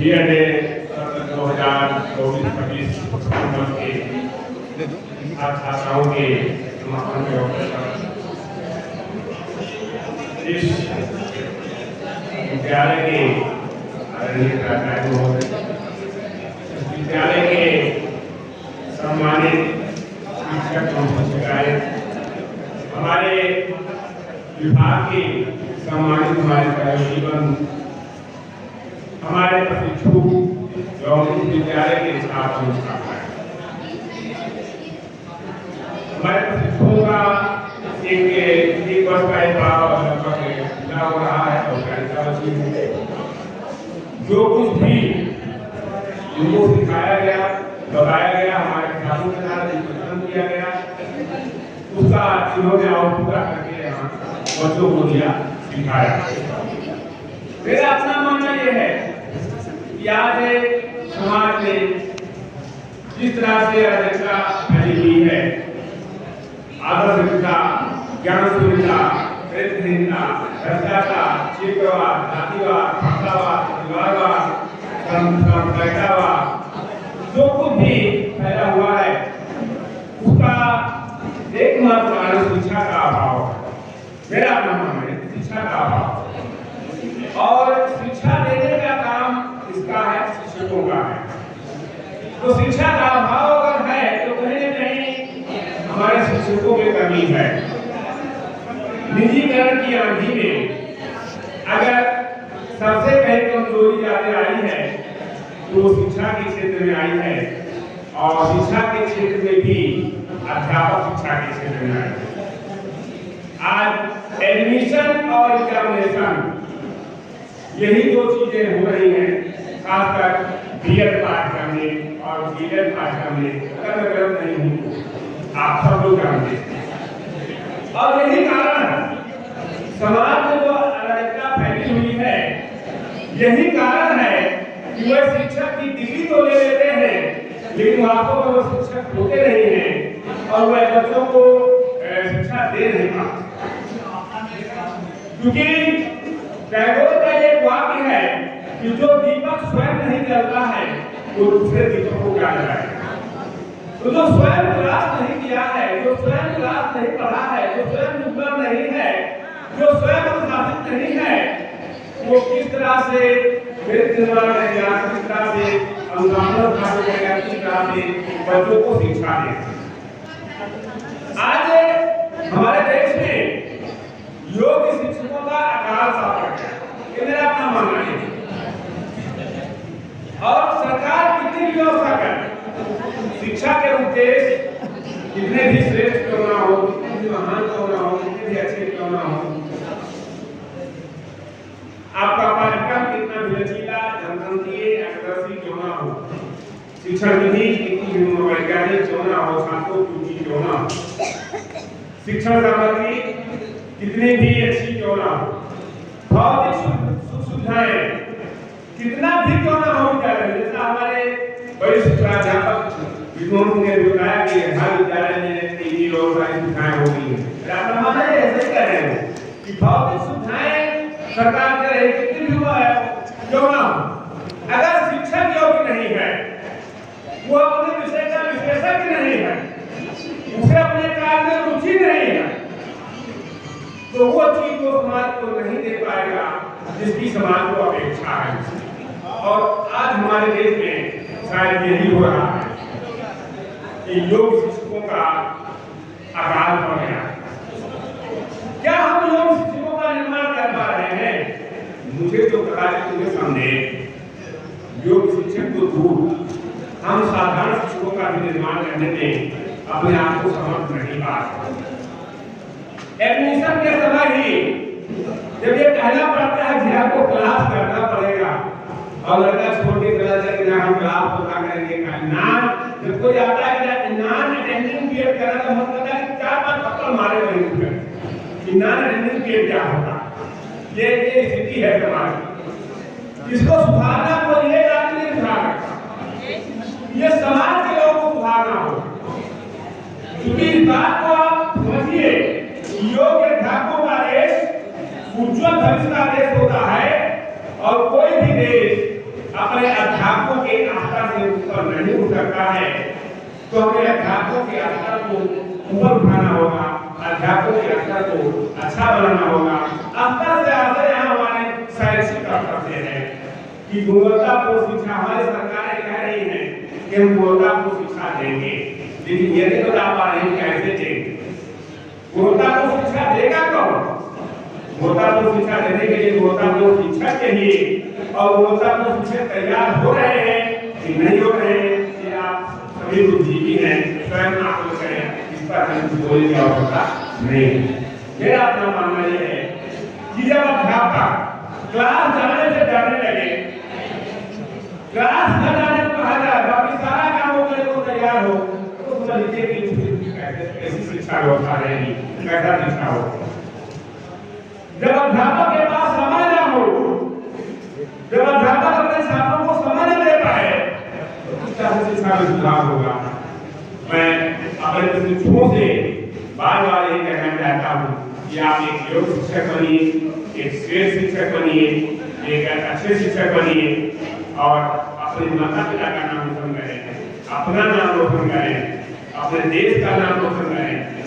बीएडए 2024-25 के छात्राओं के समापन के अवसर पर इस विद्यालय के आदरणीय प्राचार्य महोदय, विद्यालय के सम्मानित शिक्षक एवं शिक्षिकाएं, हमारे विभाग के सम्मानित हमारे सहयोगीगण, हमारे प्रशिक्षु एवं विद्यालय के छात्र छात्राएं, हमारे प्रशिक्षुओं का एक वर्ष का लगभग पूरा हो रहा है औपचारिकता बची है। जो कुछ भी इनको सिखाया गया, बताया गया, हमारे छात्रों के द्वारा प्रदर्शन किया गया, उसका इन्होंने और पूरा करके यहाँ बच्चों को दिया, सिखाया। मेरा अपना मानना ये है कि आज समाज में जिस तरह से अराजकता फैली हुई है, आदर्शहीनता, ज्ञान शून्यता, प्रेतहीनता, भ्रष्टाचार, क्षेत्रवाद, जातिवाद, भाषावाद, परिवारवाद, सांप्रदायिकवाद, जो कुछ भी फैला हुआ है, उसका एकमात्र कारण शिक्षा का अभाव है। मेरा अपना मानना है शिक्षा का अभाव, और शिक्षा देने का काम इसका है, शिक्षकों का है। तो शिक्षा का अभाव अगर है तो कहीं न कहीं हमारे शिक्षकों में कमी है। निजीकरण की आंधी में अगर सबसे कहीं कमजोरी ज्यादा आई है तो शिक्षा के क्षेत्र में आई है, और शिक्षा के क्षेत्र में भी अध्यापक शिक्षा के क्षेत्र में आई है। आज एडमिशन और एग्जामिनेशन, यही दो चीजें हो रही हैं, खासकर बीएड पाठ्यक्रम में और बीएड पाठ्यक्रम में अलग नहीं हुई, आप सब लोग जानते हैं। और यही कारण है समाज में जो अराजकता फैली हुई है, यही कारण है कि वह शिक्षक की डिग्री तो ले लेते हैं, लेकिन वास्तव में वो शिक्षक होते नहीं हैं और वह बच्चों को शिक्षा दे नहीं पाते। क्योंकि टैगोर का एक वाक्य है कि जो दीपक स्वयं नहीं जलता है वो दूसरे दीपक को क्या जलाएगा। तो जो स्वयं क्लास नहीं किया है, जो स्वयं क्लास नहीं पढ़ा है, जो स्वयं मुखर नहीं है, जो स्वयं अनुशासित नहीं है, वो किस तरह से निर्माण करेगा, किस तरह से अनुशासन करेगा, किस तरह से बच्चों को शिक्षा देगा। आज हमारे देश में योग्य शिक्षकों का अकाल सा पड़ गया, ये मेरा अपना मानना है। और सरकार कितनी व्यवस्था करे, शिक्षा के उद्देश्य कितने भी श्रेष्ठ क्यों ना हो, कितने भी महान क्यों ना हो, कितने भी अच्छे क्यों ना हो, आपका पाठ्यक्रम कितना भी लचीला, जनतंत्रीय, आदर्शी क्यों ना हो, शिक्षण विधि कितनी भी वैज्ञानिक क्यों ना हो, छात्रों की रुचि क्यों ना हो, शिक्षण सामग्री कितनी भी अच्छी क्यों ना हो, भौतिक सुविधाएं कितना भी क्यों ना हो विद्यालय, जैसा हमारे वरिष्ठ प्राध्यापक विद्वानों ने बताया कि हर विद्यालय में टीवी और सारी सुविधाएं हो गई है। अपना मानना है ऐसे कह रहे हैं कि भौतिक सुविधाएं सरकार दे रही कितनी भी हुआ है क्यों ना हो, अगर शिक्षक योग्य नहीं है, वो अपने विषय का विशेषज्ञ नहीं है, उसे अपने कार्य में रुचि नहीं है, तो वो चीज वो समाज को नहीं दे पाएगा जिसकी समाज को अपेक्षा है। और आज हमारे देश में शायद यही हो रहा है कि योग्य शिक्षकों का अकाल पड़ गया। क्या हम योग्य शिक्षकों का निर्माण कर पा रहे हैं? मुझे तो पता है, मुझे संदेह, योग्य शिक्षक तो दूर, हम साधारण शिक्षकों का भी निर्माण करने में अपने आप को समर्थ नहीं पा सकते। एडमिशन के समय ही जब ये कहना पड़ता है कि आपको क्लास करना पड़ेगा, और लड़का छोटे क्लास से हम क्लास पता करेंगे, नाम जब कोई आता है नॉन अटेंडिंग पीरियड करना तो मतलब है कि 4-5 थप्पड़ मारे वहीं पे कि नॉन अटेंडिंग पीरियड क्या होता, ये स्थिति है समाज की। इसको सुधारना को ये जाति नहीं सुधार सकता, ये समाज के लोगों को सुधारना हो। क्योंकि इस बात को आप समझिए, योग्य अध्यापकों का देश उज्जवल भविष्य का देश होता है, और कोई भी देश अपने यात्रा से ऊपर नहीं उठ सकता है तो हमें अध्यात्म की यात्रा को ऊपर उठाना होगा, अध्यात्म की यात्रा को अच्छा बनाना होगा। स्तर से आते यहाँ हमारे शैक्षिक कर्तव्य है कि गुणवत्तापूर्ण शिक्षा, हमारी सरकारें कह रही हैं कि हम गुणवत्तापूर्ण शिक्षा देंगे, लेकिन ये नहीं बता पा रहे कैसे देंगे। गुणवत्तापूर्ण शिक्षा देगा कौन? गुणवत्तापूर्ण शिक्षा देने के लिए गुणवत्तापूर्ण शिक्षक चाहिए, और गुणवत्तापूर्ण शिक्षक तैयार हो रहे हैं कि नहीं हो रहे हैं, ये आप सभी बुद्धिजीवी हैं, स्वयं आकलन करें, इस पर हम बोलने की आवश्यकता नहीं है। मेरा अपना मानना यह है कि जब अध्यापक क्लास जाने से डरने लगे, क्लास न जाने को कहा जाए, बाकी सारा काम करने को तैयार हो, तो समझिए कि कैसी शिक्षा व्यवस्था रहेगी, कैसा शिक्षा हो। जब अध्यापक के पास समय न हो, जब अध्यापक अपने छात्रों को समय न दे पाए, तो किस तरह से शिक्षा में सुधार होगा। मैं अपने प्रशिक्षुओं से बार बार ये कहना चाहता हूँ कि आप एक योग्य शिक्षक बनिए, एक श्रेष्ठ शिक्षक बनिए, एक अच्छे शिक्षक बनिए, और अपने माता पिता का नाम रोशन करें, अपना नाम रोशन करें, अपने देश का नाम रोशन करें।